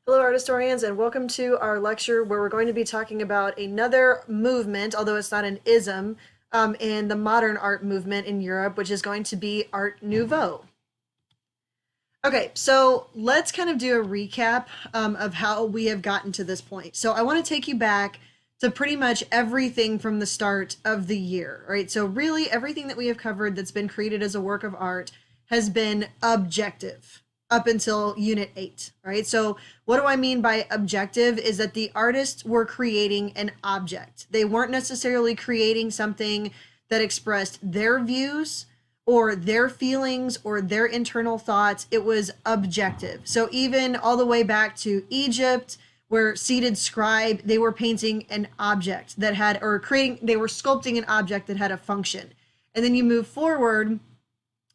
Hello, art historians, and welcome to our lecture where we're going to be talking about another movement, although it's not an ism, in the modern art movement in Europe, which is going to be Art Nouveau. Okay, so let's kind of do a recap of how we have gotten to this point. So I want to take you back to pretty much everything from the start of the year, right? So really everything that we have covered that's been created as a work of art has been objective up until Unit 8, right? So what do I mean by objective is that the artists were creating an object. They weren't necessarily creating something that expressed their views or their feelings or their internal thoughts. It was objective. So even all the way back to Egypt, where seated scribe, they were painting an object that had, or creating, they were sculpting an object that had a function. And then you move forward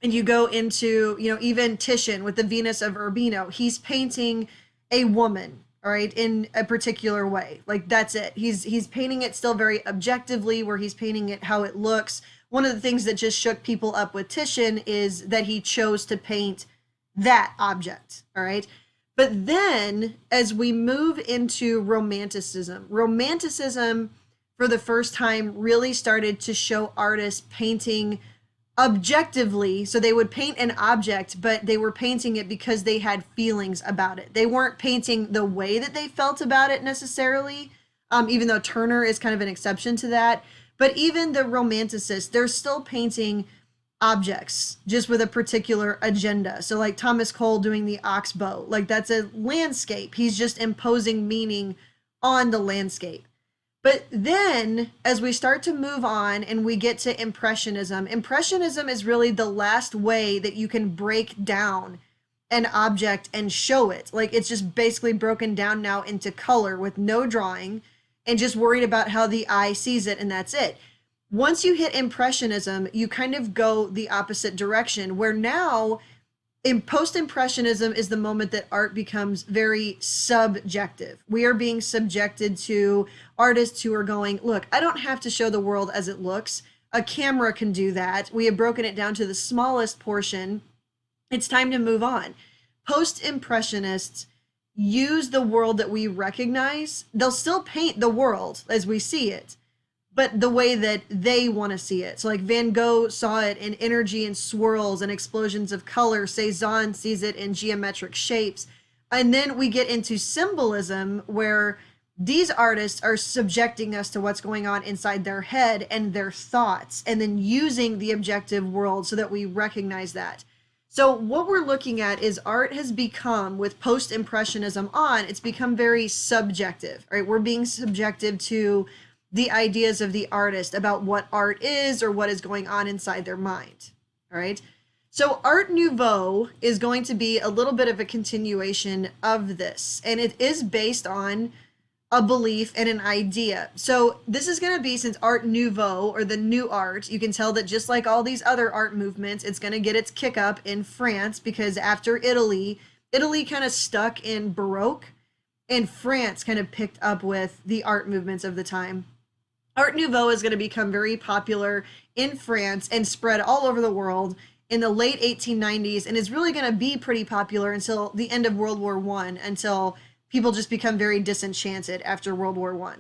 and you go into, even Titian with the Venus of Urbino, he's painting a woman, all right, in a particular way. Like that's it. He's painting it still very objectively, where he's painting it how it looks. One of the things that just shook people up with Titian is that he chose to paint that object, all right? But then as we move into romanticism for the first time really started to show artists painting objectively. So they would paint an object, but they were painting it because they had feelings about it. They weren't painting the way that they felt about it necessarily, even though Turner is kind of an exception to that. But even the romanticists, they're still painting objects just with a particular agenda. So like Thomas Cole doing the oxbow, like that's a landscape. He's just imposing meaning on the landscape. But then as we start to move on and we get to Impressionism, Impressionism is really the last way that you can break down an object and show it. Like it's just basically broken down now into color with no drawing and just worried about how the eye sees it, and that's it. Once you hit Impressionism, you kind of go the opposite direction, where now in post-impressionism is the moment that art becomes very subjective. We are being subjected to artists who are going, look, I don't have to show the world as it looks. A camera can do that. We have broken it down to the smallest portion. It's time to move on. Post-impressionists use the world that we recognize. They'll still paint the world as we see it, but the way that they want to see it. So like Van Gogh saw it in energy and swirls and explosions of color. Cezanne sees it in geometric shapes. And then we get into symbolism, where these artists are subjecting us to what's going on inside their head and their thoughts, and then using the objective world so that we recognize that. So what we're looking at is art has become, with post-impressionism on, it's become very subjective, right? We're being subjective to the ideas of the artist about what art is or what is going on inside their mind, all right? So Art Nouveau is going to be a little bit of a continuation of this, and it is based on a belief and an idea. So this is going to be, since Art Nouveau, or the new art, you can tell that just like all these other art movements, it's going to get its kick up in France, because after Italy kind of stuck in Baroque, and France kind of picked up with the art movements of the time. Art Nouveau is going to become very popular in France and spread all over the world in the late 1890s, and is really going to be pretty popular until the end of World War I, until people just become very disenchanted after World War I.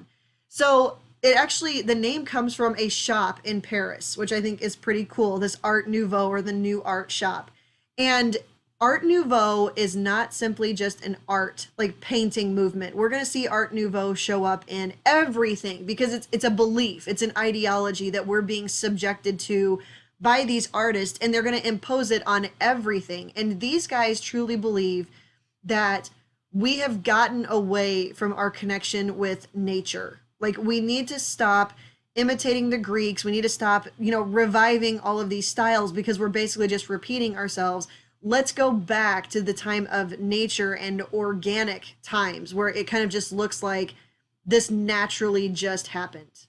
So it actually, the name comes from a shop in Paris, which I think is pretty cool, this Art Nouveau, or the new art shop. And Art Nouveau is not simply just an art, like painting movement. We're going to see Art Nouveau show up in everything, because it's a belief, it's an ideology that we're being subjected to by these artists, and they're going to impose it on everything. And these guys truly believe that we have gotten away from our connection with nature. Like we need to stop imitating the Greeks. We need to stop, reviving all of these styles, because we're basically just repeating ourselves. Let's go back to the time of nature and organic times, where it kind of just looks like this naturally just happened.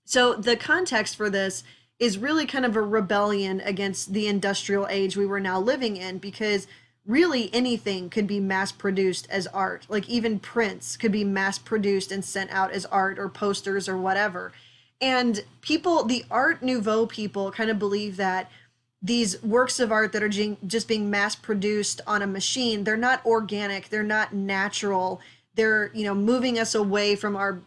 So the context for this is really kind of a rebellion against the industrial age we were now living in, because really anything could be mass produced as art. Like even prints could be mass produced and sent out as art, or posters or whatever. And people, the Art Nouveau people, kind of believe that these works of art that are just being mass produced on a machine, they're not organic, they're not natural. They're, moving us away from our,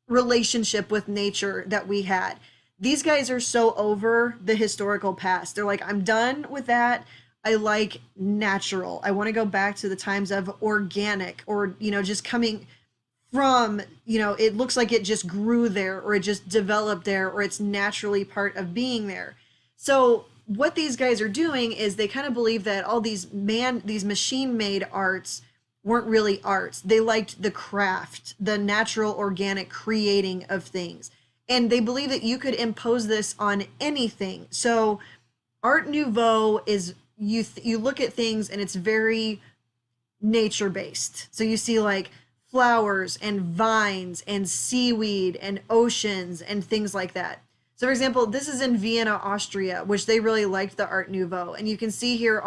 relationship with nature that we had. These guys are so over the historical past. They're like, I'm done with that. I like natural. I want to go back to the times of organic, or, just coming from, it looks like it just grew there, or it just developed there, or it's naturally part of being there. So what these guys are doing is they kind of believe that all these machine made arts weren't really arts. They liked the craft, the natural, organic creating of things. And they believe that you could impose this on anything. So Art Nouveau is, you look at things and it's very nature based. So you see like flowers and vines and seaweed and oceans and things like that. So for example, this is in Vienna, Austria, which they really liked the Art Nouveau. And you can see here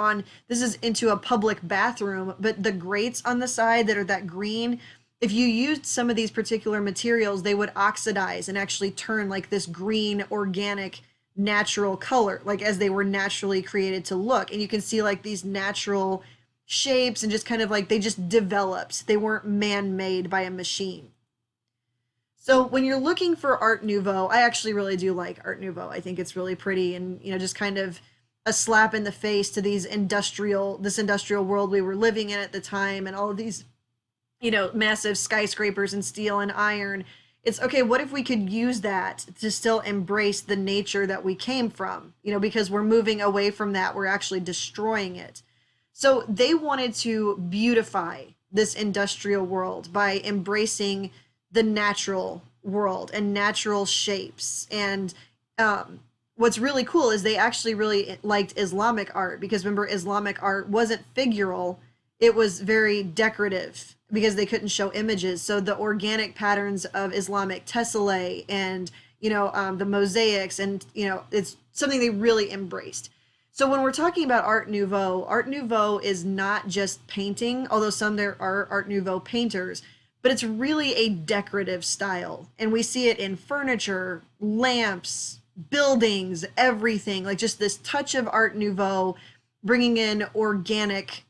this is into a public bathroom, but the grates on the side that are that green, if you used some of these particular materials, they would oxidize and actually turn like this green, organic, natural color, like as they were naturally created to look. And you can see like these natural shapes and just kind of like they just developed. They weren't man-made by a machine. So when you're looking for Art Nouveau, I actually really do like Art Nouveau. I think it's really pretty and, just kind of a slap in the face to this industrial world we were living in at the time, and all of these, massive skyscrapers and steel and iron. It's okay, what if we could use that to still embrace the nature that we came from? Because we're moving away from that, we're actually destroying it. So they wanted to beautify this industrial world by embracing the natural world and natural shapes. And what's really cool is they actually really liked Islamic art, because remember, Islamic art wasn't figural, it was very decorative because they couldn't show images. So the organic patterns of Islamic tessellé and the mosaics, and it's something they really embraced. So when we're talking about Art Nouveau is not just painting, although there are Art Nouveau painters, but it's really a decorative style. And we see it in furniture, lamps, buildings, everything, like just this touch of Art Nouveau, bringing in organic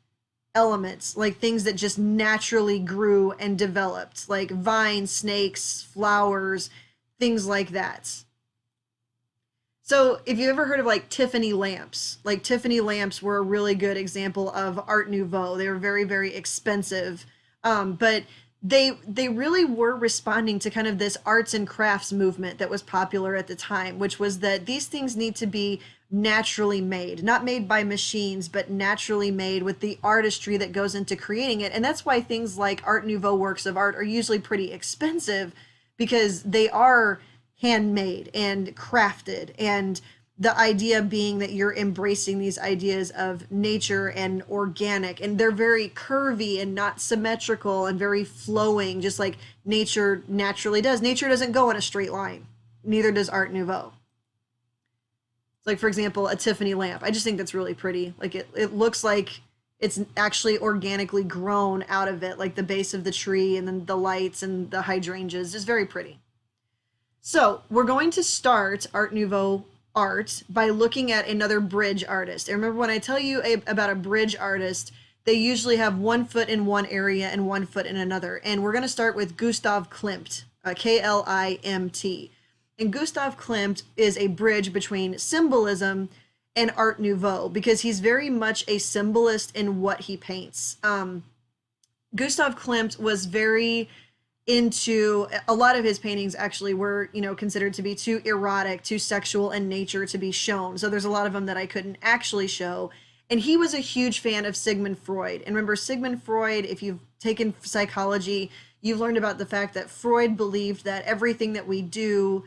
elements, like things that just naturally grew and developed, like vines, snakes, flowers, things like that. So if you ever heard of like Tiffany lamps, like Tiffany lamps were a really good example of Art Nouveau. They were very, very expensive, but they really were responding to kind of this arts and crafts movement that was popular at the time, which was that these things need to be naturally made, not made by machines, but naturally made with the artistry that goes into creating it. And that's why things like Art Nouveau works of art are usually pretty expensive, because they are handmade and crafted, and the idea being that you're embracing these ideas of nature and organic, and they're very curvy and not symmetrical and very flowing, just like nature naturally does. Nature doesn't go in a straight line, neither does Art Nouveau. Like, for example, a Tiffany lamp, I just think that's really pretty. Like it looks like it's actually organically grown out of it, like the base of the tree and then the lights and the hydrangeas, just very pretty. So we're going to start Art Nouveau art by looking at another bridge artist. And remember, when I tell you about a bridge artist, they usually have 1 foot in one area and 1 foot in another. And we're going to start with Gustav Klimt, Klimt. And Gustav Klimt is a bridge between symbolism and Art Nouveau, because he's very much a symbolist in what he paints. Gustav Klimt was very into, a lot of his paintings actually were, considered to be too erotic, too sexual in nature to be shown. So there's a lot of them that I couldn't actually show. And he was a huge fan of Sigmund Freud. And remember, Sigmund Freud, if you've taken psychology, you've learned about the fact that Freud believed that everything that we do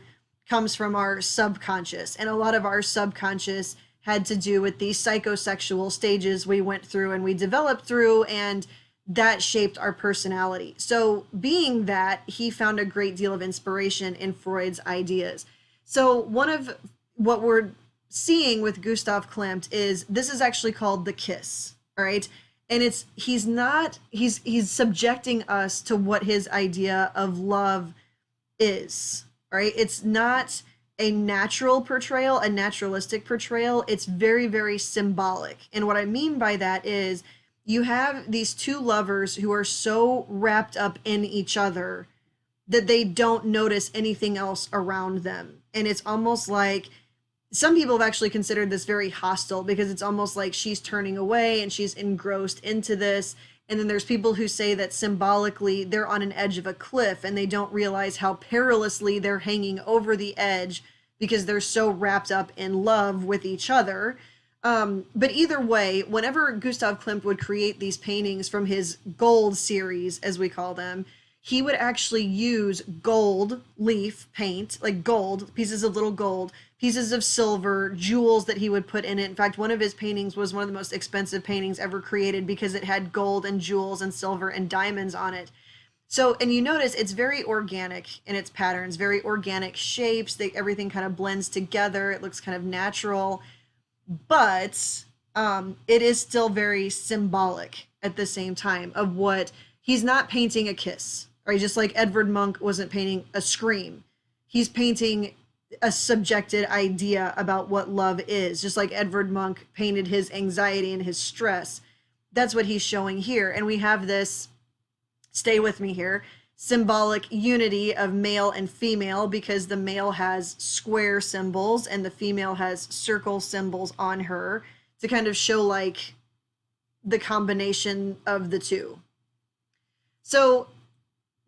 comes from our subconscious. And a lot of our subconscious had to do with the psychosexual stages we went through and we developed through, and that shaped our personality. So being that, he found a great deal of inspiration in Freud's ideas. So one of what we're seeing with Gustav Klimt is, this is actually called the kiss, all right? And he's subjecting us to what his idea of love is, right? It's not a natural portrayal, a naturalistic portrayal. It's very, very symbolic. And what I mean by that is you have these two lovers who are so wrapped up in each other that they don't notice anything else around them. And it's almost like some people have actually considered this very hostile because it's almost like she's turning away and she's engrossed into this. And then there's people who say that symbolically they're on an edge of a cliff and they don't realize how perilously they're hanging over the edge because they're so wrapped up in love with each other. But either way, whenever Gustav Klimt would create these paintings from his gold series, as we call them, he would actually use gold leaf paint, like gold, pieces of little gold, pieces of silver, jewels that he would put in it. In fact, one of his paintings was one of the most expensive paintings ever created because it had gold and jewels and silver and diamonds on it. So, and you notice it's very organic in its patterns, very organic shapes. Everything kind of blends together. It looks kind of natural, but it is still very symbolic at the same time of what he's not painting a kiss, right? Just like Edvard Munch wasn't painting a scream. He's painting a subjected idea about what love is, just like Edvard Munch painted his anxiety and his stress. That's what he's showing here. And we have this, stay with me here, symbolic unity of male and female because the male has square symbols and the female has circle symbols on her to kind of show like the combination of the two. So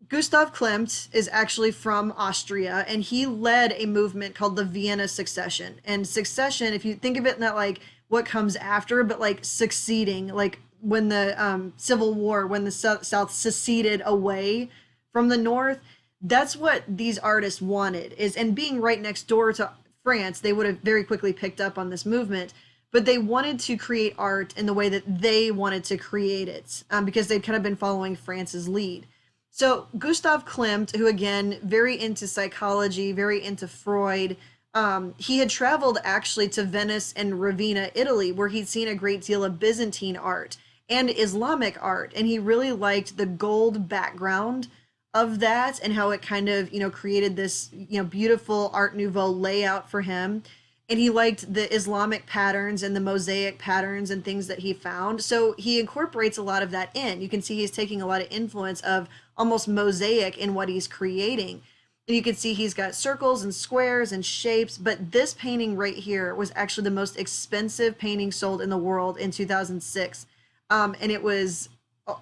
Gustav Klimt is actually from Austria, and he led a movement called the Vienna Succession. And succession, if you think of it in that like what comes after, but like succeeding, like when the Civil War, when the South seceded away from the North, that's what these artists wanted. And being right next door to France, they would have very quickly picked up on this movement. But they wanted to create art in the way that they wanted to create it, because they'd kind of been following France's lead. So Gustav Klimt, who again, very into psychology, very into Freud, he had traveled actually to Venice and Ravenna, Italy, where he'd seen a great deal of Byzantine art and Islamic art. And he really liked the gold background of that and how it kind of, created this, beautiful Art Nouveau layout for him. And he liked the Islamic patterns and the mosaic patterns and things that he found. So he incorporates a lot of that in. You can see he's taking a lot of influence of almost mosaic in what he's creating. And you can see he's got circles and squares and shapes. But this painting right here was actually the most expensive painting sold in the world in 2006. And it was,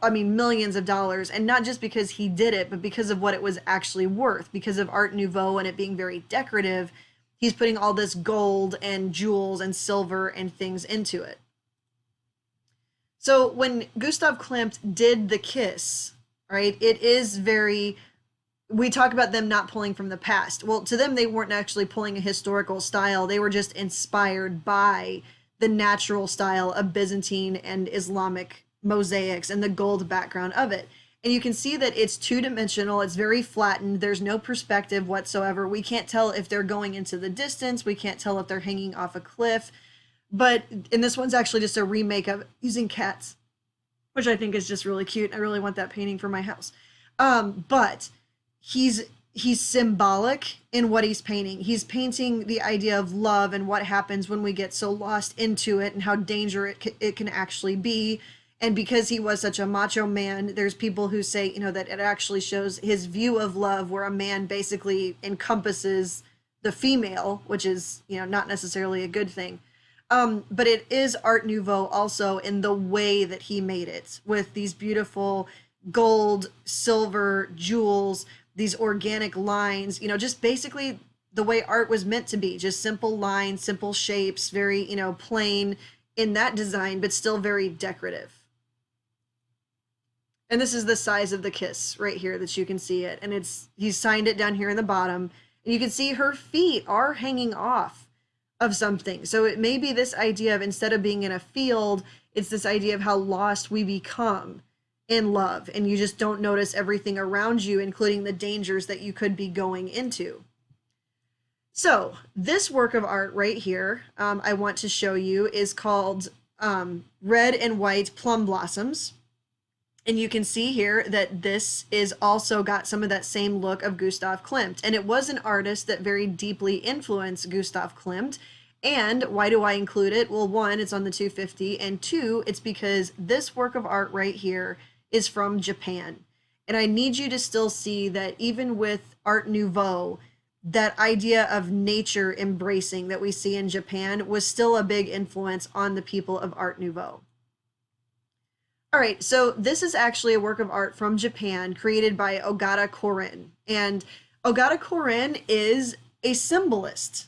millions of dollars. And not just because he did it, but because of what it was actually worth. Because of Art Nouveau and it being very decorative, he's putting all this gold and jewels and silver and things into it. So when Gustav Klimt did The Kiss, right, it is very, we talk about them not pulling from the past. Well, to them, they weren't actually pulling a historical style. They were just inspired by the natural style of Byzantine and Islamic mosaics and the gold background of it. And you can see that it's two-dimensional. It's very flattened. There's no perspective whatsoever. We can't tell if they're going into the distance. We can't tell if they're hanging off a cliff. And this one's actually just a remake of using cats, which I think is just really cute. I really want that painting for my house. But he's symbolic in what he's painting. He's painting the idea of love and what happens when we get so lost into it and how dangerous it can actually be. And because he was such a macho man, there's people who say, that it actually shows his view of love where a man basically encompasses the female, which is, not necessarily a good thing. But it is Art Nouveau also in the way that he made it with these beautiful gold, silver, jewels, these organic lines, just basically the way art was meant to be, just simple lines, simple shapes, very, plain in that design, but still very decorative. And this is the size of the kiss right here that you can see it. And he's signed it down here in the bottom. And you can see her feet are hanging off of something. So it may be this idea of instead of being in a field, it's this idea of how lost we become in love. And you just don't notice everything around you, including the dangers that you could be going into. So this work of art right here, I want to show you is called Red and White Plum Blossoms. And you can see here that this is also got some of that same look of Gustav Klimt. And it was an artist that very deeply influenced Gustav Klimt. And why do I include it? Well, one, it's on the 250, and two, it's because this work of art right here is from Japan. And I need you to still see that even with Art Nouveau, that idea of nature embracing that we see in Japan was still a big influence on the people of Art Nouveau. All right, so this is actually a work of art from Japan created by Ogata Koren. And Ogata Koren is a symbolist.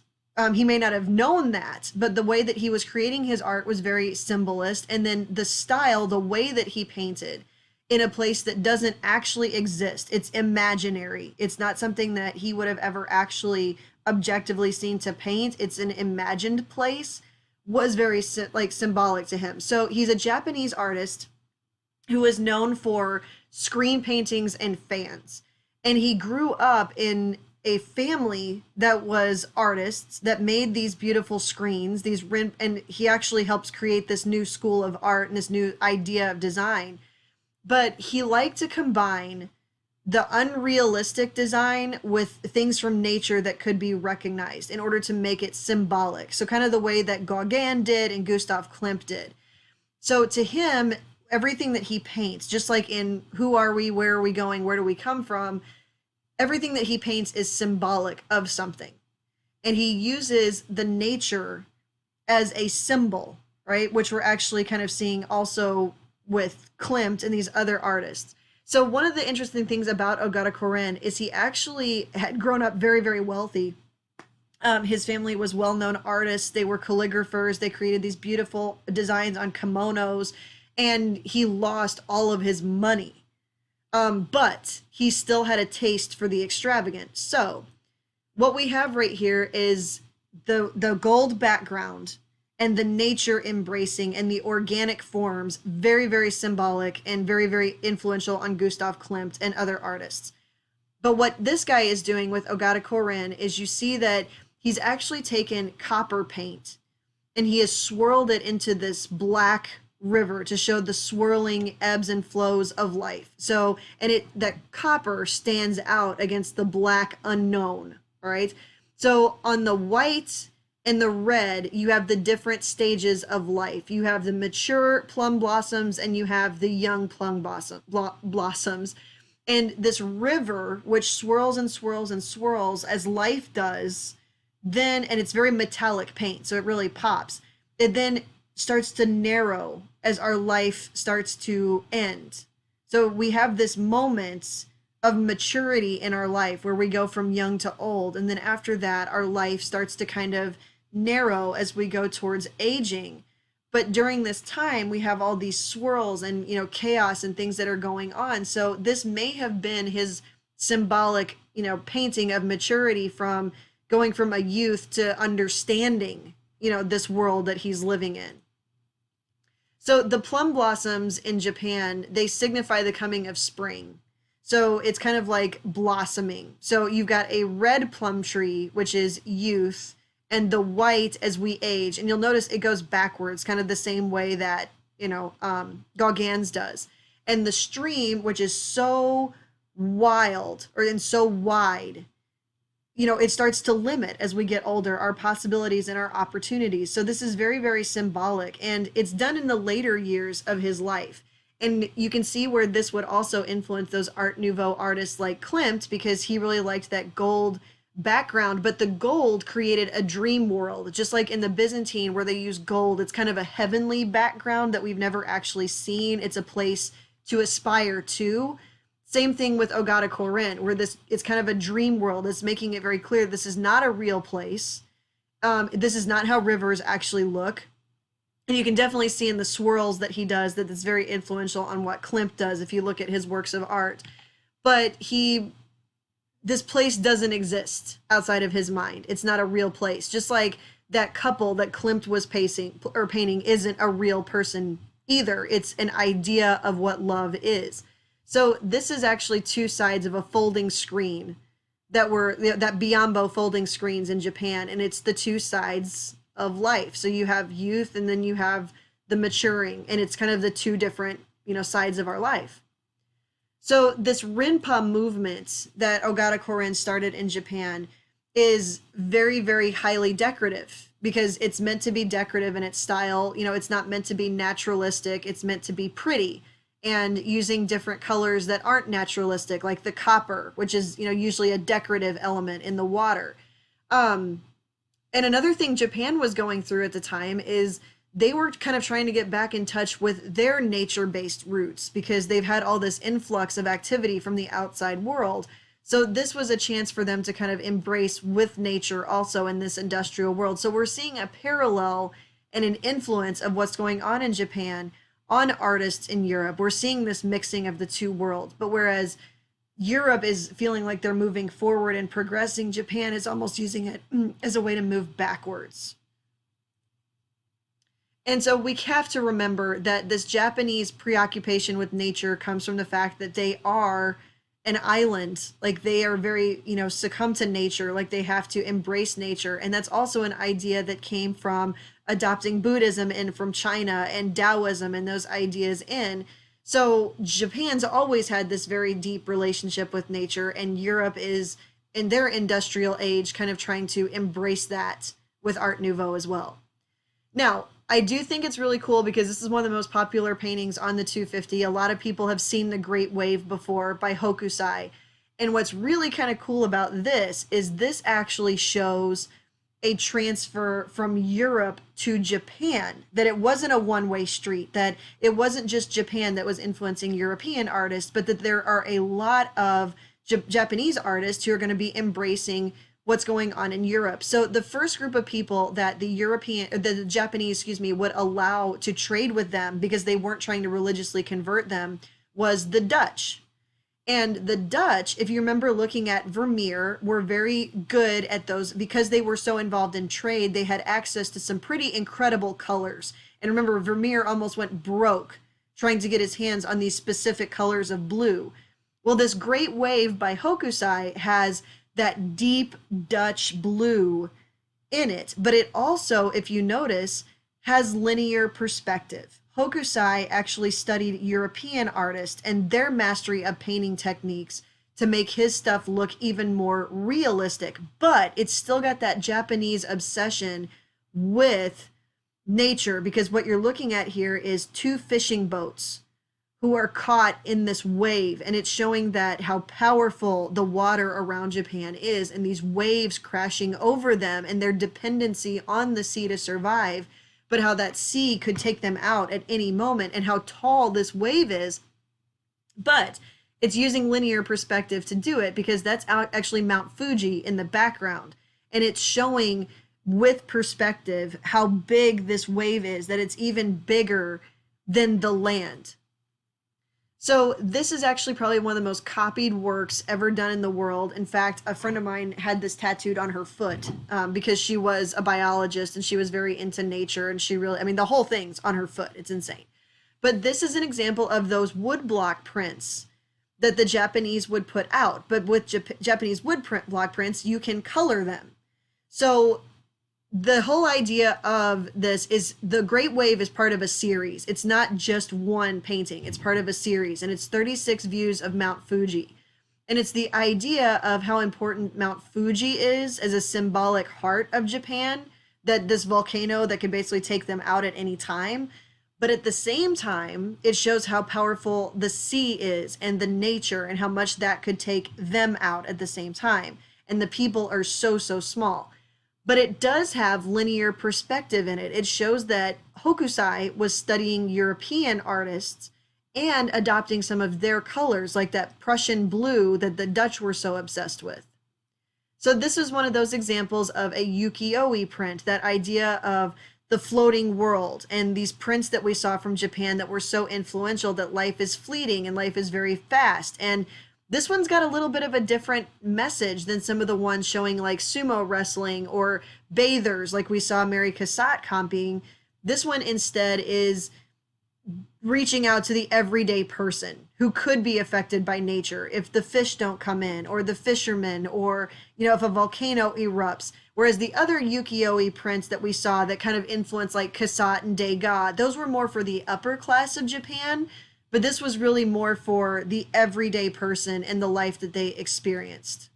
He may not have known that, but the way that he was creating his art was very symbolist. And then the style, the way that he painted in a place that doesn't actually exist, it's imaginary. It's not something that he would have ever actually objectively seen to paint. It's an imagined place, was very like symbolic to him. So he's a Japanese artist who is known for screen paintings and fans. And he grew up in a family that was artists that made these beautiful screens, these and he actually helps create this new school of art and this new idea of design. But he liked to combine the unrealistic design with things from nature that could be recognized in order to make it symbolic. So kind of the way that Gauguin did and Gustav Klimt did. So to him, everything that he paints, just like in Who Are We, Where Are We Going, Where Do We Come From, everything that he paints is symbolic of something. And he uses the nature as a symbol, right? Which we're actually kind of seeing also with Klimt and these other artists. So one of the interesting things about Ogata Koren is he actually had grown up very, very wealthy. His family was well-known artists. They were calligraphers. They created these beautiful designs on kimonos, and he lost all of his money. But he still had a taste for the extravagant. So what we have right here is the gold background and the nature embracing and the organic forms, very, very symbolic and very, very influential on Gustav Klimt and other artists. But what this guy is doing with Ogata Koren is you see that he's actually taken copper paint and he has swirled it into this black river to show the swirling ebbs and flows of life. So, and that copper stands out against the black unknown, all right? So on the white and the red, you have the different stages of life. You have the mature plum blossoms and you have the young plum blossoms. And this river, which swirls and swirls and swirls as life does, then, and it's very metallic paint, so it really pops. It then starts to narrow as our life starts to end. So we have this moment of maturity in our life where we go from young to old. And then after that, our life starts to kind of narrow as we go towards aging. But during this time, we have all these swirls and, chaos and things that are going on. So this may have been his symbolic, painting of maturity from going from a youth to understanding, this world that he's living in. So the plum blossoms in Japan, they signify the coming of spring. So it's kind of like blossoming. So you've got a red plum tree, which is youth, and the white as we age. And you'll notice it goes backwards, kind of the same way that, Gauguin's does. And the stream, which is so wild and so wide, it starts to limit as we get older, our possibilities and our opportunities. So this is very, very symbolic, and it's done in the later years of his life. And you can see where this would also influence those Art Nouveau artists like Klimt, because he really liked that gold background, but the gold created a dream world, just like in the Byzantine where they use gold. It's kind of a heavenly background that we've never actually seen. It's a place to aspire to. Same thing with Ogata Koren, where it's kind of a dream world. It's making it very clear this is not a real place. This is not how rivers actually look. And you can definitely see in the swirls that he does that it's very influential on what Klimt does if you look at his works of art. But this place doesn't exist outside of his mind. It's not a real place. Just like that couple that Klimt was painting isn't a real person either. It's an idea of what love is. So this is actually two sides of a folding screen that Biombo folding screens in Japan, and it's the two sides of life. So you have youth and then you have the maturing, and it's kind of the two different, sides of our life. So this Rinpa movement that Ogata Koren started in Japan is very, very highly decorative because it's meant to be decorative in its style. It's not meant to be naturalistic. It's meant to be pretty and using different colors that aren't naturalistic, like the copper, which is, usually a decorative element in the water. And another thing Japan was going through at the time is they were kind of trying to get back in touch with their nature-based roots because they've had all this influx of activity from the outside world. So this was a chance for them to kind of embrace with nature also in this industrial world. So we're seeing a parallel and an influence of what's going on in Japan on artists in Europe. We're seeing this mixing of the two worlds. But whereas Europe is feeling like they're moving forward and progressing, Japan is almost using it as a way to move backwards. And so we have to remember that this Japanese preoccupation with nature comes from the fact that they are an island. Like they are very, succumb to nature, like they have to embrace nature. And that's also an idea that came from adopting Buddhism in from China and Taoism and those ideas in. So Japan's always had this very deep relationship with nature, and Europe is in their industrial age kind of trying to embrace that with Art Nouveau as well. Now, I do think it's really cool because this is one of the most popular paintings on the 250. A lot of people have seen The Great Wave before by Hokusai. And what's really kind of cool about this is this actually shows a transfer from Europe to Japan, that it wasn't a one-way street, that it wasn't just Japan that was influencing European artists, but that there are a lot of Japanese artists who are going to be embracing what's going on in Europe. So the first group of people that the Japanese, would allow to trade with them because they weren't trying to religiously convert them was the Dutch. And the Dutch, if you remember looking at Vermeer, were very good at those because they were so involved in trade. They had access to some pretty incredible colors. And remember, Vermeer almost went broke trying to get his hands on these specific colors of blue. Well, this Great Wave by Hokusai has that deep Dutch blue in it, but it also, if you notice, has linear perspective. Hokusai actually studied European artists and their mastery of painting techniques to make his stuff look even more realistic, but it's still got that Japanese obsession with nature, because what you're looking at here is two fishing boats who are caught in this wave, and it's showing that how powerful the water around Japan is and these waves crashing over them and their dependency on the sea to survive, but how that sea could take them out at any moment and how tall this wave is. But it's using linear perspective to do it because that's actually Mount Fuji in the background, and it's showing with perspective how big this wave is, that it's even bigger than the land. So this is actually probably one of the most copied works ever done in the world. In fact, a friend of mine had this tattooed on her foot because she was a biologist and she was very into nature, and she really, the whole thing's on her foot. It's insane. But this is an example of those woodblock prints that the Japanese would put out. But with Japanese woodblock prints, you can color them. So the whole idea of this is the Great Wave is part of a series. It's not just one painting. It's part of a series, and it's 36 views of Mount Fuji. And it's the idea of how important Mount Fuji is as a symbolic heart of Japan, that this volcano that could basically take them out at any time. But at the same time, it shows how powerful the sea is and the nature and how much that could take them out at the same time. And the people are so, so small. But it does have linear perspective in it. It shows that Hokusai was studying European artists and adopting some of their colors, like that Prussian blue that the Dutch were so obsessed with. So this is one of those examples of a ukiyo-e print, that idea of the floating world, and these prints that we saw from Japan that were so influential, that life is fleeting and life is very fast. And this one's got a little bit of a different message than some of the ones showing like sumo wrestling or bathers like we saw Mary Cassatt comping. This one instead is reaching out to the everyday person who could be affected by nature if the fish don't come in, or the fishermen, or if a volcano erupts. Whereas the other ukiyo-e prints that we saw that kind of influenced like Cassatt and Degas, those were more for the upper class of Japan. but this was really more for the everyday person and the life that they experienced.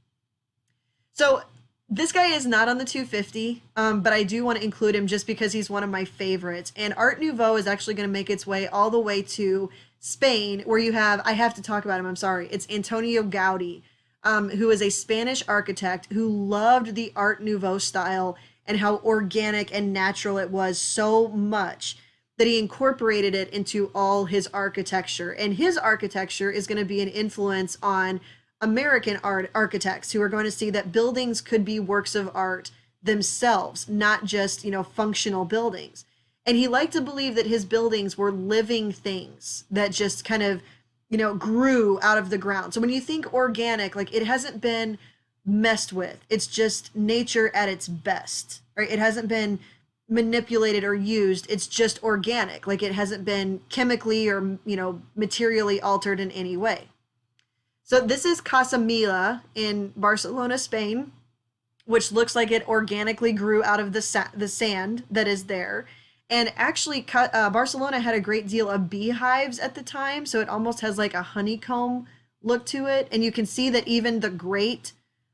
So this guy is not on the 250, but I do want to include him just because he's one of my favorites. And Art Nouveau is actually going to make its way all the way to Spain, where you have, I have to talk about him, I'm sorry, it's Antonio Gowdy, who is a Spanish architect who loved the Art Nouveau style and how organic and natural it was so much that he incorporated it into all his architecture. And his architecture is going to be an influence on American architects who are going to see that buildings could be works of art themselves, not just, functional buildings. And he liked to believe that his buildings were living things that just kind of, grew out of the ground. So when you think organic, like it hasn't been messed with. It's just nature at its best, right? It hasn't been manipulated or used. It's just organic. Like it hasn't been chemically or, materially altered in any way. So this is Casa Mila in Barcelona, Spain, which looks like it organically grew out of the sand that is there. And actually, Barcelona had a great deal of beehives at the time, so it almost has like a honeycomb look to it. And you can see that even the grate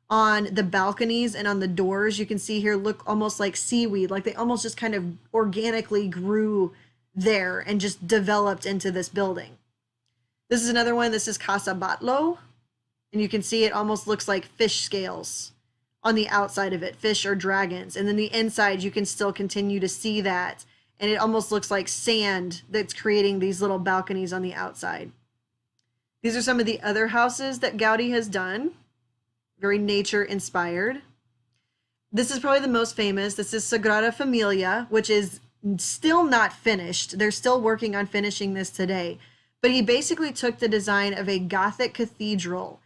on the balconies and on the doors, you can see here, look almost like seaweed, like they almost just kind of organically grew there and just developed into this building. This is another one. This is Casa Batlló, and you can see it almost looks like fish scales on the outside of it, fish or dragons. And then the inside, you can still continue to see that. And it almost looks like sand that's creating these little balconies on the outside. These are some of the other houses that Gowdy has done, very nature inspired. This is probably the most famous. This is Sagrada Familia, which is still not finished. They're still working on finishing this today. But he basically took the design of a Gothic cathedral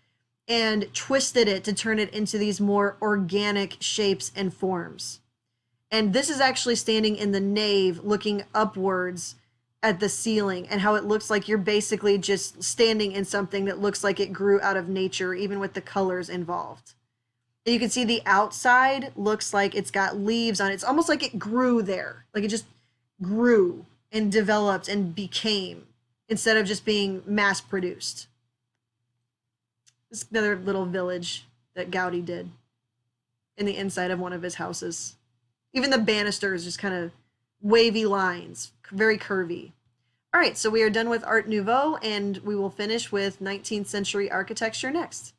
and twisted it to turn it into these more organic shapes and forms. And this is actually standing in the nave looking upwards at the ceiling, and how it looks like you're basically just standing in something that looks like it grew out of nature, even with the colors involved. And you can see the outside looks like it's got leaves on it. It's almost like it grew there. Like it just grew and developed and became, instead of just being mass produced. This is another little village that Gowdy did in the inside of one of his houses. Even the banisters, just kind of wavy lines, very curvy. All right, so we are done with Art Nouveau, and we will finish with 19th century architecture next.